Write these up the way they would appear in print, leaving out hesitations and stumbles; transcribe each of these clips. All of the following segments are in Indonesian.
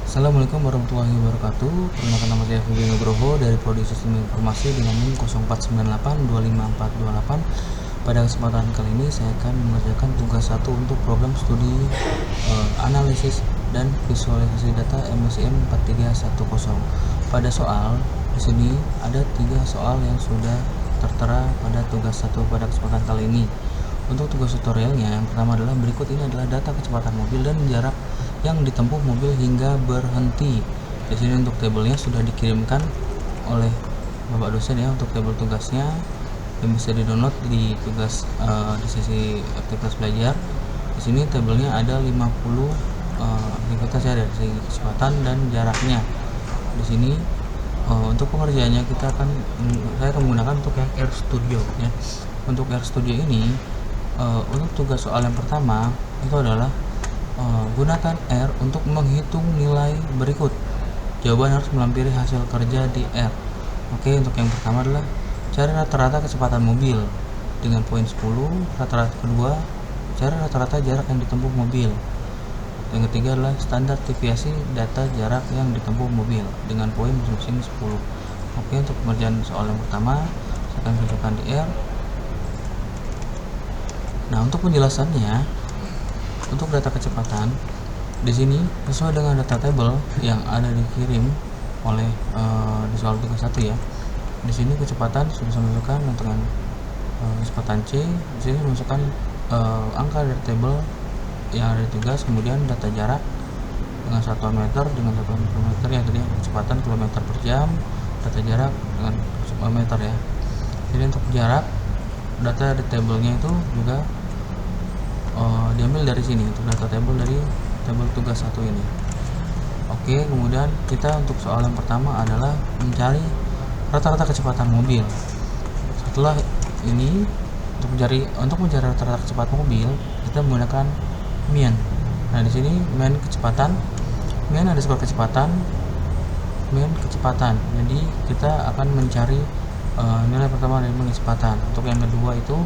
Assalamualaikum warahmatullahi wabarakatuh. Perkenalkan, nama saya Feby Nugroho dari Prodi Sistem Informasi dengan NIM 0498254428. Pada kesempatan kali ini saya akan mengerjakan tugas 1 untuk program studi analisis dan visualisasi data MSIM 4310. Pada soal di sini ada 3 soal yang sudah tertera pada tugas 1 pada kesempatan kali ini. Untuk tugas tutorialnya, yang pertama adalah berikut ini adalah data kecepatan mobil dan jarak yang ditempuh mobil hingga berhenti. Di sini untuk tabelnya sudah dikirimkan oleh Bapak dosen ya, untuk tabel tugasnya yang bisa di-download di tugas di sesi aktivitas belajar. Di sini tabelnya ada 50 aktivitas ya, dari segi kecepatan dan jaraknya. Di sini untuk pengerjaannya saya akan menggunakan untuk yang RStudio ya. Untuk RStudio ini untuk tugas soal yang pertama itu adalah gunakan R untuk menghitung nilai berikut. Jawaban harus melampiri hasil kerja di R. Oke, untuk yang pertama adalah cari rata-rata kecepatan mobil dengan poin 10. Rata-rata kedua, cari rata-rata jarak yang ditempuh mobil. Yang ketiga adalah standar deviasi data jarak yang ditempuh mobil dengan poin masing-masing 10. Oke, untuk pengerjaan soal yang pertama saya akan kerjakan di R. Nah, untuk penjelasannya, untuk data kecepatan di sini sesuai dengan data table yang ada dikirim oleh di soal tugas 1 ya. Di sini kecepatan sudah saya masukkan untuk yang kecepatan C. Di sini masukkan angka dari table yang ada di tugas, kemudian data jarak dengan satuan meter ya, tadi kecepatan kilometer per jam, data jarak dengan meter ya. Jadi untuk jarak data di tabelnya itu juga diambil dari sini, untuk data table dari tabel tugas 1 ini. Oke, kemudian kita untuk soal yang pertama adalah mencari rata-rata kecepatan mobil. Setelah ini untuk mencari rata-rata kecepatan mobil, kita menggunakan mean. Nah, di sini mean ada skor kecepatan, mean kecepatan. Jadi kita akan mencari nilai pertama dari mean kecepatan. Untuk yang kedua itu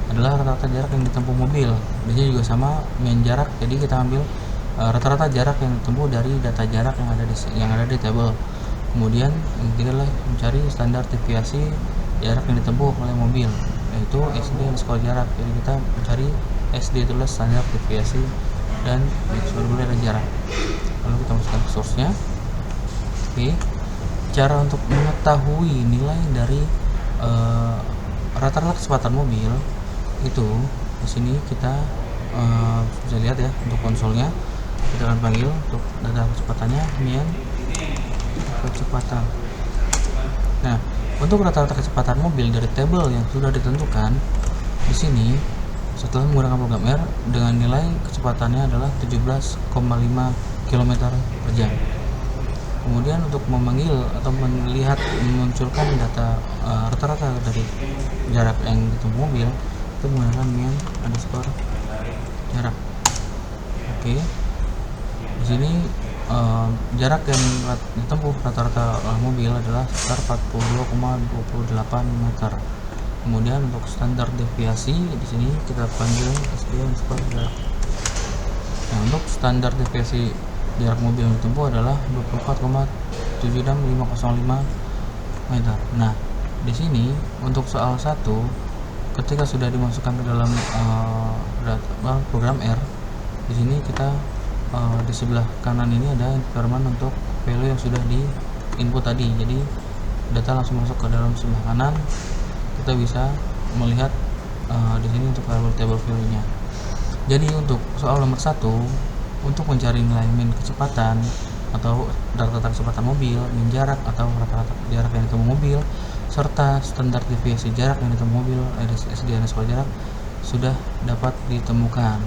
adalah rata-rata jarak yang ditempuh mobil. Di sini juga sama, mean jarak. Jadi kita ambil rata-rata jarak yang ditempuh dari data jarak yang ada di tabel. Kemudian yang ketiga adalah mencari standar deviasi jarak yang ditempuh oleh mobil, yaitu SD underscore jarak. Jadi kita mencari SD itu adalah standar deviasi dan underscore jarak. Lalu kita masukkan ke source-nya. Oke. Cara untuk mengetahui nilai dari rata-rata kecepatan mobil itu di sini kita bisa lihat ya, untuk konsolnya kita akan panggil untuk data kecepatannya mean kecepatan. Nah, untuk rata-rata kecepatan mobil dari tabel yang sudah ditentukan di sini setelah menggunakan program R dengan nilai kecepatannya adalah 17,5 km per jam. Kemudian untuk memanggil atau memunculkan data rata-rata dari jarak yang ditempuh mobil, itu menggunakan mean underscore jarak. Oke. Di sini jarak yang ditempuh rata-rata mobil adalah sekitar 42,28 meter. Kemudian untuk standar deviasi di sini kita panggil SD underscore jarak. Nah, untuk standar deviasi jarak mobil yang ditempuh adalah 24,76505 meter. Nah, di sini untuk soal 1 ketika sudah dimasukkan ke dalam program R, di sini kita di sebelah kanan ini ada increment untuk value yang sudah di input tadi. Jadi data langsung masuk ke dalam sebelah kanan. Kita bisa melihat di sini untuk table value-nya. Jadi untuk soal nomor 1, untuk mencari nilai mean kecepatan atau rata-rata kecepatan mobil, mean jarak atau rata-rata jarak yang ditempuh mobil, serta standar deviasi jarak yang ditempuh mobil SD underscore jarak sudah dapat ditemukan.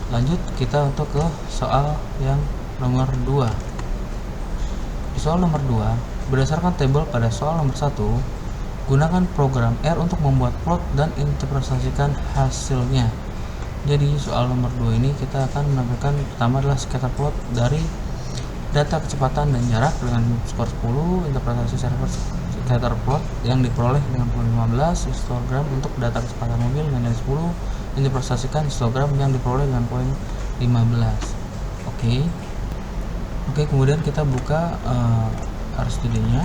Lanjut kita untuk ke soal yang nomor 2. Di soal nomor 2, berdasarkan tabel pada soal nomor 1, gunakan program R untuk membuat plot dan interpretasikan hasilnya. Jadi soal nomor 2 ini kita akan menampilkan pertama adalah scatter plot dari data kecepatan dan jarak dengan skor 10, interpretasi scatter plot yang diperoleh dengan poin 15, histogram untuk data kecepatan mobil dengan nilai 10, interpretasikan histogram yang diperoleh dengan poin 15. Oke. Oke, kemudian kita buka RStudio-nya.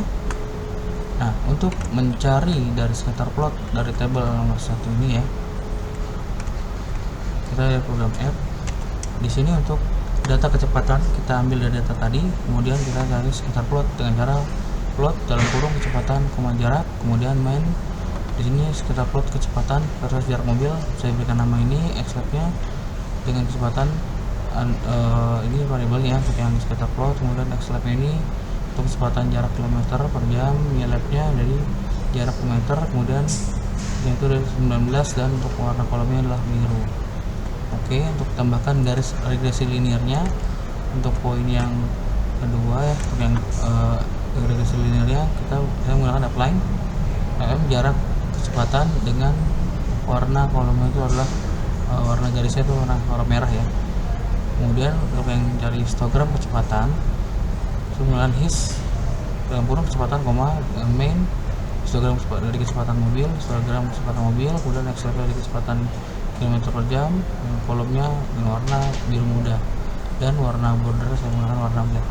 Nah, untuk mencari dari scatterplot dari tabel nomor 1 ini ya, kita lihat program app. Di sini untuk data kecepatan kita ambil dari data tadi, kemudian kita cari scatterplot dengan cara plot dalam kurung kecepatan, jarak, kemudian main di sini scatterplot kecepatan versus jarak mobil. Saya berikan nama ini xlab-nya dengan kecepatan ini variabelnya untuk yang scatterplot, kemudian xlab ini untuk kecepatan jarak kilometer per jam, lab-nya dari jarak kilometer, kemudian yaitu dari 19 dan untuk warna kolomnya adalah biru. Oke, untuk tambahkan garis regresi linearnya untuk poin yang kedua ya, untuk yang regresi linearnya saya menggunakan apply jarak kecepatan dengan warna kolomnya itu adalah warna garisnya itu warna merah ya. Kemudian untuk yang cari histogram kecepatan, menggunakan his dalam kurung kecepatan, main histogram dari kecepatan mobil, kemudian xlab dari kecepatan kilometer per jam, kolomnya dengan warna biru muda, dan warna border saya menggunakan warna black.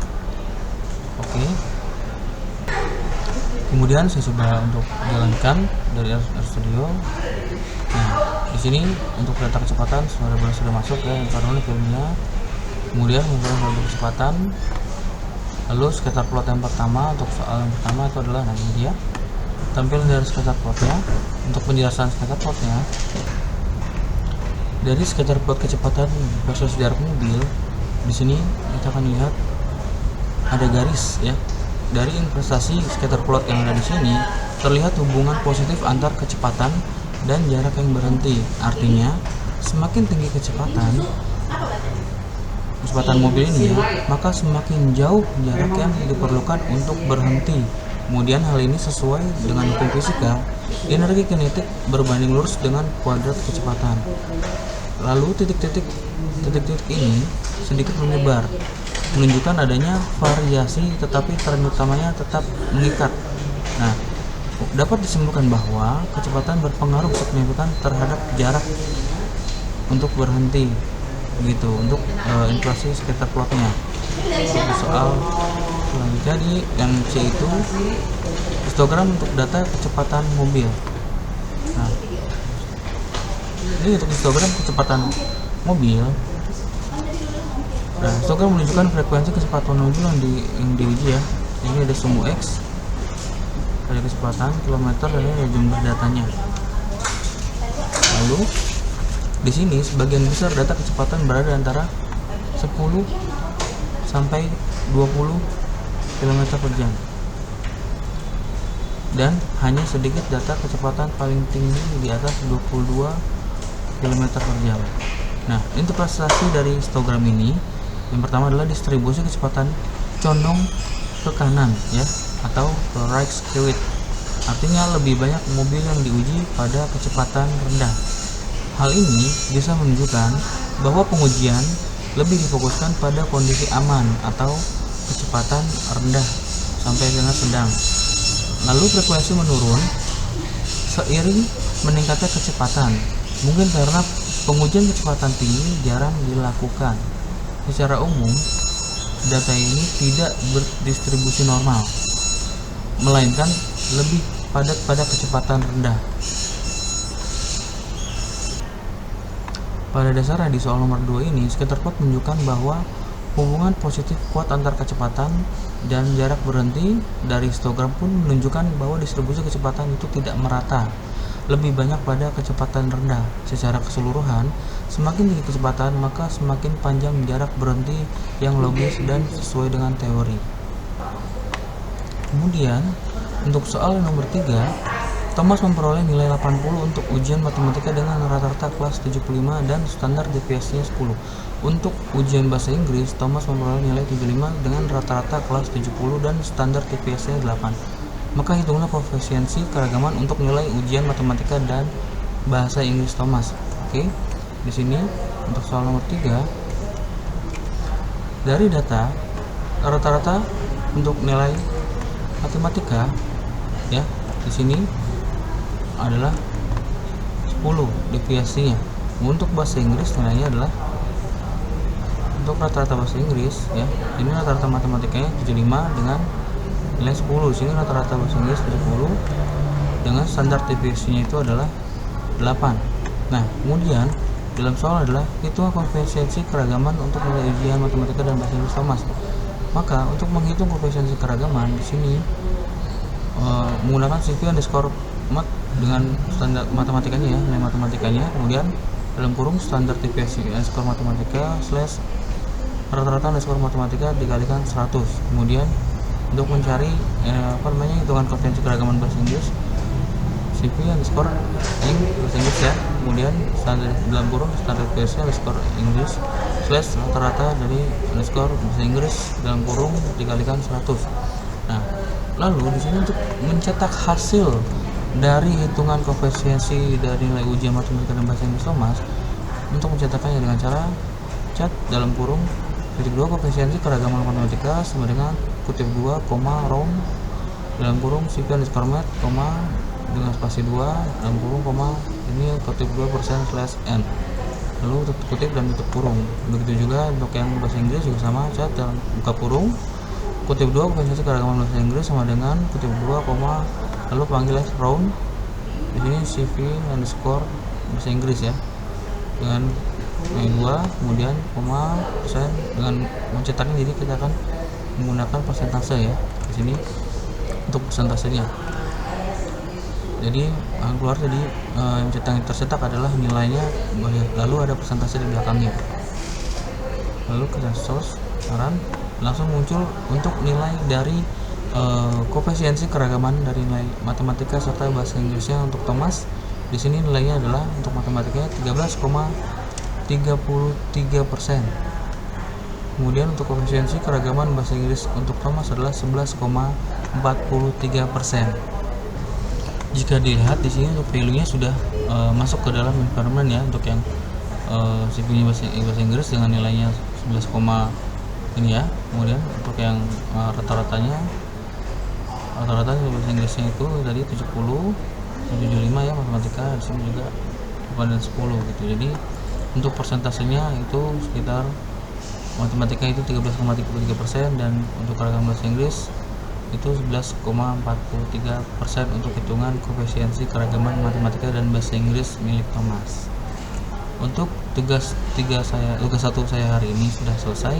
Oke. Kemudian saya coba untuk jalankan dari RStudio. Nah, di sini untuk data kecepatan sudah masuk ya, karena filmnya. Kemudian untuk kecepatan, lalu scatterplot yang pertama, untuk soal yang pertama itu adalah ini dia tampilan dari scatterplotnya. Untuk penjelasan scatterplotnya, dari scatterplot kecepatan versus jarak mobil, di sini kita akan lihat ada garis ya. Dari investasi scatterplot yang ada di sini terlihat hubungan positif antar kecepatan dan jarak yang berhenti. Artinya semakin tinggi kecepatan mobil ini ya, maka semakin jauh jarak yang diperlukan untuk berhenti. Kemudian hal ini sesuai dengan hukum fisika, energi kinetik berbanding lurus dengan kuadrat kecepatan. Lalu titik-titik ini sedikit menyebar, menunjukkan adanya variasi, tetapi tren utamanya tetap mengikat. Nah, dapat disimpulkan bahwa kecepatan berpengaruh signifikan terhadap jarak untuk berhenti, begitu untuk inflasi scatterplotnya. Soal selanjutnya di yang C itu histogram untuk data kecepatan mobil. Nah, ini untuk histogram kecepatan mobil. Nah, histogram menunjukkan frekuensi kecepatan mobil yang diuji ya. Ini ada sumu X dari kecepatan kilometer dan ini ada jumlah datanya. Lalu di sini sebagian besar data kecepatan berada antara 10 sampai 20 km per jam. Dan hanya sedikit data kecepatan paling tinggi di atas 22 km per jam. Nah, interpretasi dari histogram ini yang pertama adalah distribusi kecepatan condong ke kanan ya, atau ke right skewed. Artinya lebih banyak mobil yang diuji pada kecepatan rendah. Hal ini bisa menunjukkan bahwa pengujian lebih difokuskan pada kondisi aman atau kecepatan rendah sampai dengan sedang. Lalu frekuensi menurun seiring meningkatnya kecepatan, mungkin karena pengujian kecepatan tinggi jarang dilakukan. Secara umum, data ini tidak berdistribusi normal, melainkan lebih padat pada kecepatan rendah. Pada dasarnya di soal nomor 2 ini, scatterplot menunjukkan bahwa hubungan positif kuat antar kecepatan dan jarak berhenti. Dari histogram pun menunjukkan bahwa distribusi kecepatan itu tidak merata, lebih banyak pada kecepatan rendah. Secara keseluruhan, semakin tinggi kecepatan maka semakin panjang jarak berhenti yang logis dan sesuai dengan teori. Kemudian untuk soal nomor 3, Thomas memperoleh nilai 80 untuk ujian matematika dengan rata-rata kelas 75 dan standar deviasinya 10. Untuk ujian bahasa Inggris, Thomas memperoleh nilai 75 dengan rata-rata kelas 70 dan standar deviasinya 8. Maka hitunglah koefisiensi keragaman untuk nilai ujian matematika dan bahasa Inggris Thomas. Oke. Di sini untuk soal nomor 3, dari data rata-rata untuk nilai matematika ya, di sini adalah 10 deviasinya. Untuk bahasa Inggris nilainya adalah untuk rata-rata bahasa Inggris ya, ini rata-rata matematikanya 75 dengan nilai 10. Di sini rata-rata bahasa Inggris 70 dengan standar deviasinya itu adalah 8. Nah, kemudian dalam soal adalah hitung koefisiensi keragaman untuk nilai ujian matematika dan bahasa Inggris Thomas. Maka untuk menghitung koefisiensi keragaman di sini menggunakan CV_mat dengan standar matematikanya ya, nilai matematikanya, kemudian dalam kurung standar deviasi underscore matematika slash rata-rata underscore matematika dikalikan 100. Kemudian untuk mencari hitungan koefisiensi keragaman bahasa Inggris CV_bahasa Inggris ya, kemudian standar dalam kurung standar deviasi underscore English slash rata-rata dari underscore bahasa Inggris dalam kurung dikalikan 100. Nah, lalu di sini untuk mencetak hasil dari hitungan koefisiensi dari nilai ujian matematika dan bahasa Inggris Thomas, untuk mencetaknya dengan cara cat dalam kurung titik 2 koefisiensi keragaman matematika sama dengan kutip 2, round dalam kurung CV_mat, dengan spasi 2 dalam kurung, ini kutip 2%/n, lalu tutup kutip dan tutup kurung. Begitu juga untuk yang bahasa Inggris juga sama, cat dalam buka kurung kutip 2 koefisiensi keragaman bahasa Inggris sama dengan kutip 2, lalu panggil round di sini CV_ bahasa Inggris ya dengan nilai 2, kemudian persen dengan mencetaknya, jadi kita akan menggunakan persentase ya di sini untuk persentasenya. Jadi yang keluar tadi yang tercetak adalah nilainya, lalu ada persentase di belakangnya. Lalu kita source saran langsung muncul untuk nilai dari koefisiensi keragaman dari nilai matematika serta bahasa Inggrisnya untuk Thomas. Di sini nilainya adalah untuk matematikanya 13,33%. Kemudian untuk koefisiensi keragaman bahasa Inggris untuk Thomas adalah 11,43%. Jika dilihat di sini untuk value-nya sudah masuk ke dalam environment ya, untuk yang CV-nya bahasa Inggris dengan nilainya 11, ini ya. Kemudian untuk yang rata-ratanya bahasa Inggrisnya itu tadi 70, 75 ya, matematika di sini juga 8 dan 10 gitu. Jadi untuk persentasenya itu sekitar matematika itu 13,33% dan untuk keragaman bahasa Inggris itu 11,43% untuk hitungan koefisiensi keragaman matematika dan bahasa Inggris milik Thomas. Untuk tugas 1 saya hari ini sudah selesai.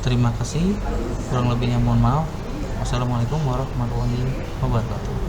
Terima kasih, kurang lebihnya mohon maaf. Wassalamualaikum warahmatullahi wabarakatuh.